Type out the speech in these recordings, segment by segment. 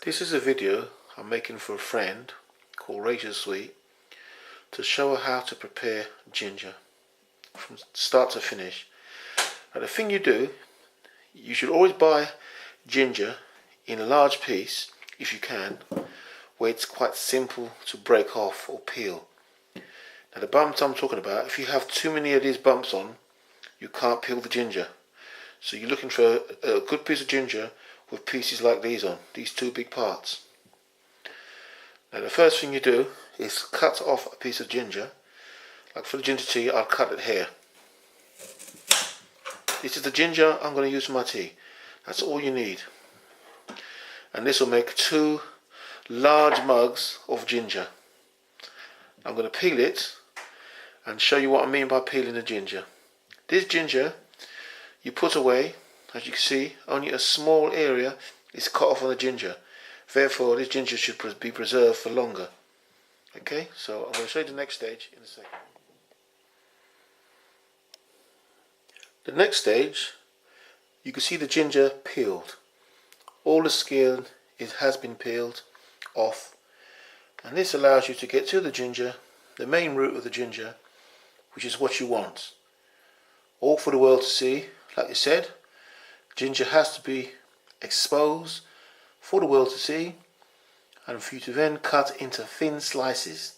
This is a video I'm making for a friend called Rachael to show her how to prepare ginger from start to finish. Now the thing you do, you should always buy ginger in a large piece if you can, where it's quite simple to break off or peel. Now the bumps I'm talking about, if you have too many of these bumps on, you can't peel the ginger. So you're looking for a good piece of ginger with pieces like these on, these two big parts. Now the first thing you do is cut off a piece of ginger. Like for the ginger tea, I'll cut it here. This is the ginger I'm going to use for my tea. That's all you need. And this will make 2 large mugs of ginger. I'm going to peel it and show you what I mean by peeling the ginger. This ginger you put away. As you can see, only a small area is cut off on the ginger. Therefore, this ginger should be preserved for longer. Okay, so I'm going to show you the next stage in a second. The next stage, you can see the ginger peeled. All the skin has been peeled off, and this allows you to get to the ginger, the main root of the ginger, which is what you want. All for the world to see, like you said. Ginger has to be exposed for the world to see, and for you to then cut into thin slices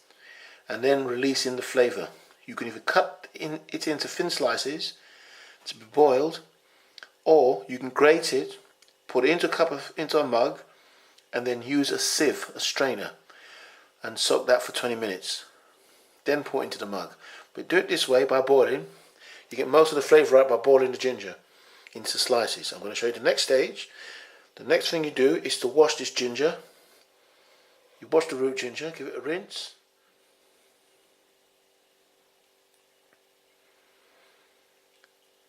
and then release in the flavour. You can either cut it into thin slices to be boiled, or you can grate it, put it into a mug, and then use a sieve, a strainer, and soak that for 20 minutes. Then pour it into the mug. But do it this way by boiling. You get most of the flavour out by boiling the ginger into slices. I'm going to show you the next stage. The next thing you do is to wash this ginger. You wash the root ginger, give it a rinse.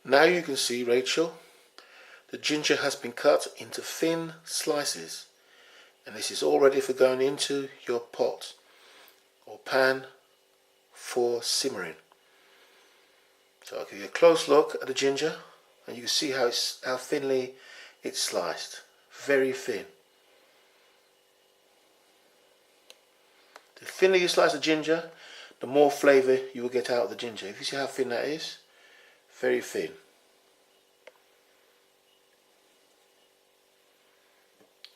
Now you can see, Rachael, the ginger has been cut into thin slices, and this is all ready for going into your pot or pan for simmering. So I'll give you a close look at the ginger, and you can see how thinly it's sliced. Very thin. The thinner you slice the ginger, the more flavour you will get out of the ginger. If you see how thin that is, very thin.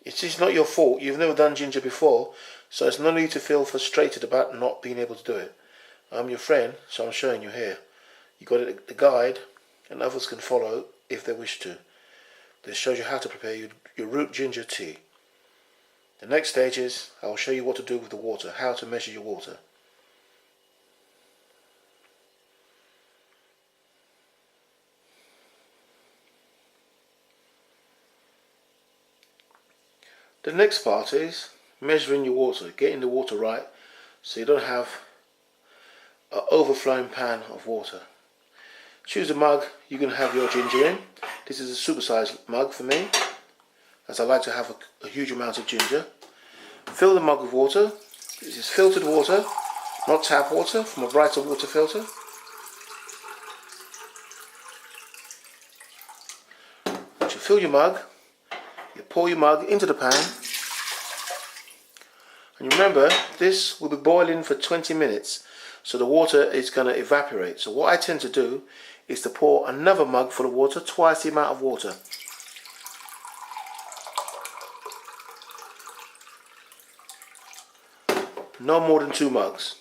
It's just not your fault. You've never done ginger before, so it's no need to feel frustrated about not being able to do it. I'm your friend, so I'm showing you here. You got the guide, and others can follow if they wish to. This shows you how to prepare your root ginger tea. The next stage is I will show you what to do with the water, how to measure your water. The next part is measuring your water, getting the water right so you don't have an overflowing pan of water. Choose a mug you can have your ginger in. This is a supersized mug for me, as I like to have a huge amount of ginger. Fill the mug with water. This is filtered water, not tap water, from a brighter water filter. Once you fill your mug, you pour your mug into the pan. And remember, this will be boiling for 20 minutes, so the water is going to evaporate. So what I tend to do is to pour another mug full of water, twice the amount of water. No more than 2 mugs.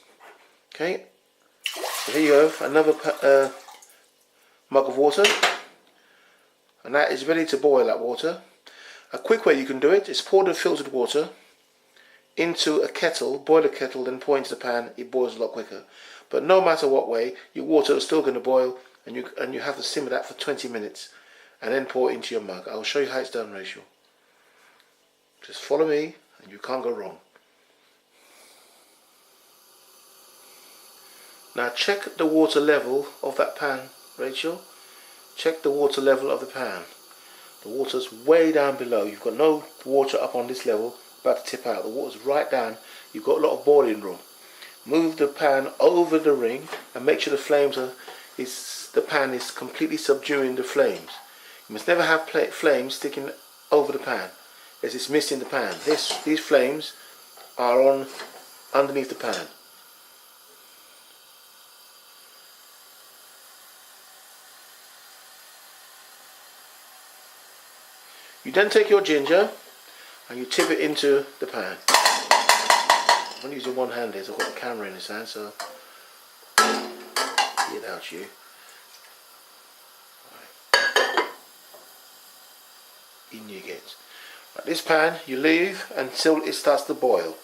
Okay, so here you have another mug of water, and that is ready to boil, that water. A quick way you can do it is pour the filtered water into a kettle, boil a kettle, then pour into the pan, it boils a lot quicker. But no matter what way, your water is still going to boil, and you have to simmer that for 20 minutes, and then pour it into your mug. I'll show you how it's done, Rachael. Just follow me, and you can't go wrong. Now check the water level of that pan, Rachael. Check the water level of the pan. The water's way down below. You've got no water up on this level, about to tip out. The water's right down. You've got a lot of boiling room. Move the pan over the ring and make sure the pan is completely subduing the flames. You must never have flames sticking over the pan, as it's missing the pan. These flames are on underneath the pan. You then take your ginger and you tip it into the pan. I'm only using one hand here, so I've got the camera in this hand, so get out you. Right. In you get. Right, this pan you leave until it starts to boil.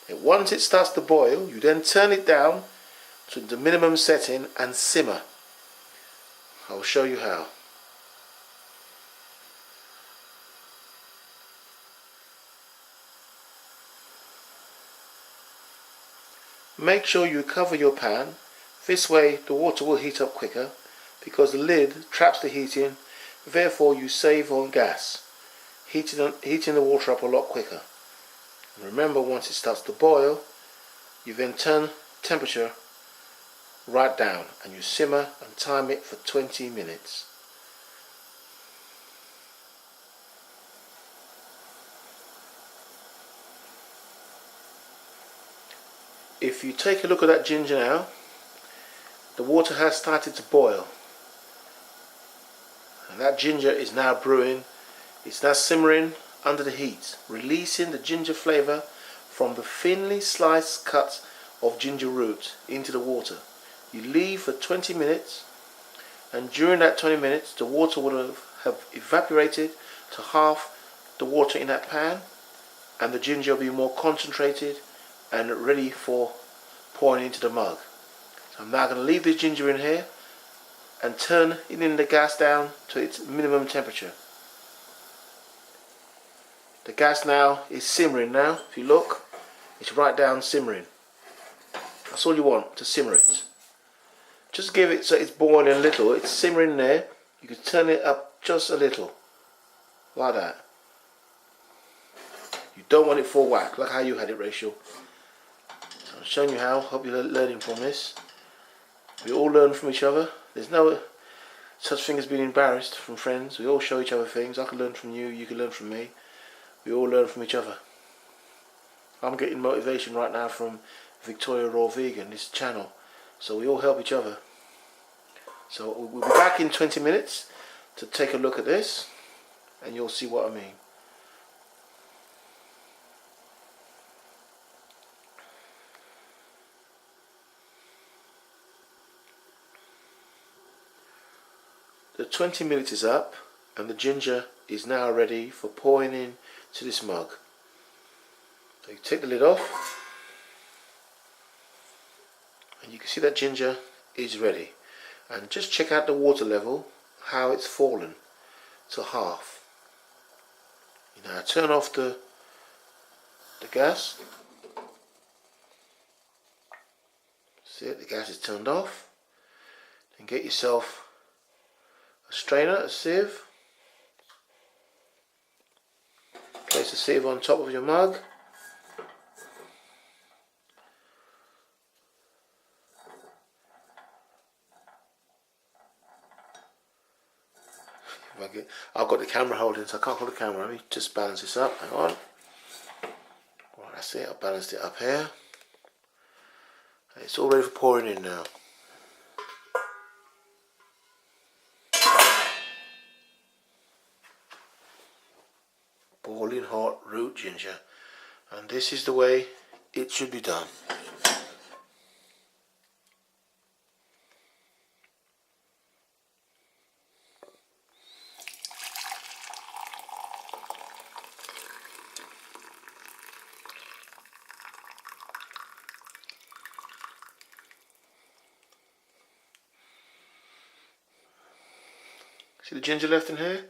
And once it starts to boil, you then turn it down to the minimum setting and simmer. I'll show you how. Make sure you cover your pan. This way the water will heat up quicker because the lid traps the heat in, therefore you save on gas, heating the water up a lot quicker. And remember, once it starts to boil, you then turn temperature right down and you simmer and time it for 20 minutes. If you take a look at that ginger now, the water has started to boil. And that ginger is now brewing. It's now simmering under the heat, releasing the ginger flavour from the thinly sliced cut of ginger root into the water. You leave for 20 minutes, and during that 20 minutes the water would have evaporated to half the water in that pan, and the ginger will be more concentrated and ready for pouring into the mug. So I'm now going to leave this ginger in here and turn the gas down to its minimum temperature. The gas now is simmering now. If you look, it's right down simmering. That's all you want, to simmer it. Just give it so it's boiling a little. It's simmering there. You can turn it up just a little, like that. You don't want it full whack, like how you had it, Rachael. So I'm showing you how. Hope you're learning from this. We all learn from each other. There's no such thing as being embarrassed from friends. We all show each other things. I can learn from you, you can learn from me. We all learn from each other. I'm getting motivation right now from Victoria Raw Vegan, this channel. So we all help each other. So we'll be back in 20 minutes to take a look at this, and you'll see what I mean. The 20 minutes is up, and the ginger is now ready for pouring in to this mug. So you take the lid off, and you can see that ginger is ready. And just check out the water level, how it's fallen to half. You now turn off the gas. See it, the gas is turned off. Then get yourself a strainer, a sieve. Place the sieve on top of your mug. I've got the camera holding, so I can't hold the camera. Let me just balance this up. Hang on. Right, that's it. I've balanced it up here. It's all ready for pouring in now. Boiling hot root ginger, and this is the way it should be done. See the ginger left in here?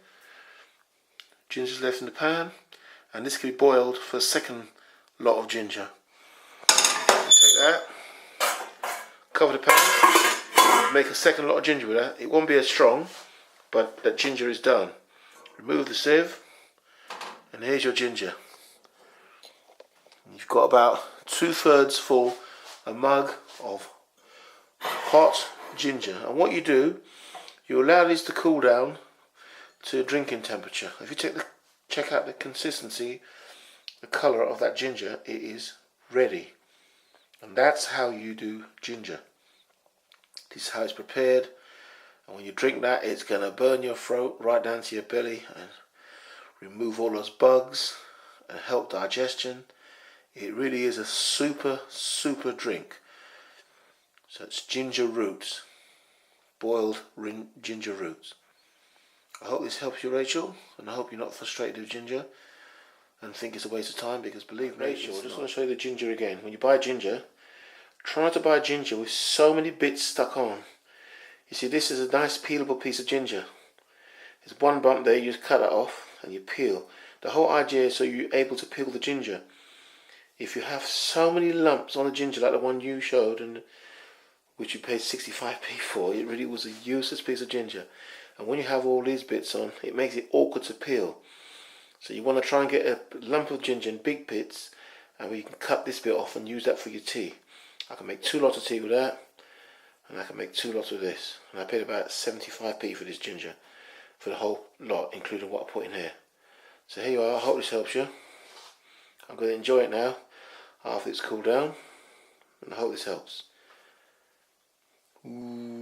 Ginger's left in the pan, and this can be boiled for a second lot of ginger. Take that, cover the pan, make a second lot of ginger with that. It won't be as strong, but that ginger is done. Remove the sieve, and here's your ginger. You've got about 2/3 full a mug of hot ginger, and what you do, you allow this to cool down to drinking temperature. If you check out the consistency, the colour of that ginger, it is ready. And that's how you do ginger. This is how it's prepared, and when you drink that, it's going to burn your throat right down to your belly and remove all those bugs and help digestion. It really is a super drink. So it's ginger roots, boiled ginger roots. I hope this helps you, Rachel, and I hope you're not frustrated with ginger and think it's a waste of time, because believe me, Rachel, I just want to show you the ginger again. When you buy ginger, try not to buy ginger with so many bits stuck on. You see, this is a nice peelable piece of ginger. There's one bump there, you just cut it off and you peel. The whole idea is so you're able to peel the ginger. If you have so many lumps on the ginger like the one you showed, and which you paid 65p for, it really was a useless piece of ginger. And when you have all these bits on, it makes it awkward to peel. So you want to try and get a lump of ginger in big bits, and you can cut this bit off and use that for your tea. I can make 2 lots of tea with that, and I can make 2 lots with this. And I paid about 75p for this ginger, for the whole lot, including what I put in here. So here you are, I hope this helps you. I'm going to enjoy it now, after it's cooled down, and I hope this helps. Ooh.